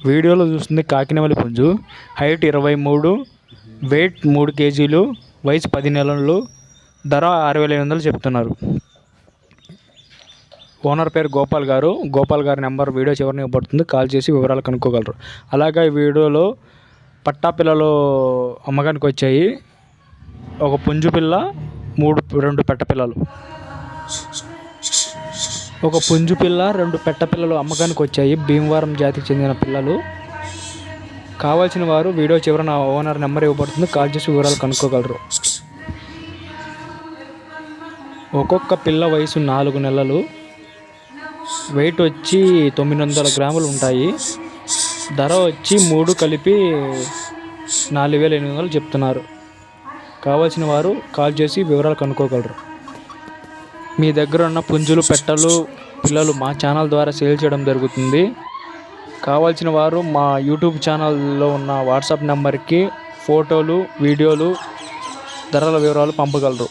వీడియోలో చూస్తుంది కాకినెమలి పుంజు. హైట్ 23, వెయిట్ 3 కేజీలు, వయసు 10 నెలలు, ధర 6,500 చెప్తున్నారు. ఓనర్ పేరు గోపాల్ గారు. గోపాల్ గారి నెంబర్ వీడియో చివరిని ఇవ్వబడుతుంది, కాల్ చేసి వివరాలు కనుక్కోగలరు. అలాగే ఈ వీడియోలో పట్టా పిల్లలు అమ్మకానికి వచ్చాయి. ఒక పుంజు పిల్ల, 2 పెట్ట పిల్లలు. ఒక పుంజు పిల్ల, 2 పెట్ట పిల్లలు అమ్మకానికి వచ్చాయి. భీమవరం జాతికి చెందిన పిల్లలు. కావాల్సిన వారు వీడియో చివరన ఓనర్ నెంబర్ ఇవ్వబడుతుంది, కాల్ చేసి వివరాలు కనుక్కోగలరు. ఒక్కొక్క పిల్ల వయసు 4 నెలలు, వెయిట్ వచ్చి 900 గ్రాములు ఉంటాయి. ధర వచ్చి 3 కలిపి 4,800 చెప్తున్నారు. కావాల్సిన వారు కాల్ చేసి వివరాలు కనుక్కోగలరు. మీ దగ్గర ఉన్న పుంజులు, పెట్టలు, పిల్లలు మా ఛానల్ ద్వారా సేల్ చేయడం జరుగుతుంది. కావాల్సిన వారు మా యూట్యూబ్ ఛానల్లో ఉన్న వాట్సాప్ నెంబర్కి ఫోటోలు, వీడియోలు, ధరల వివరాలు పంపగలరు.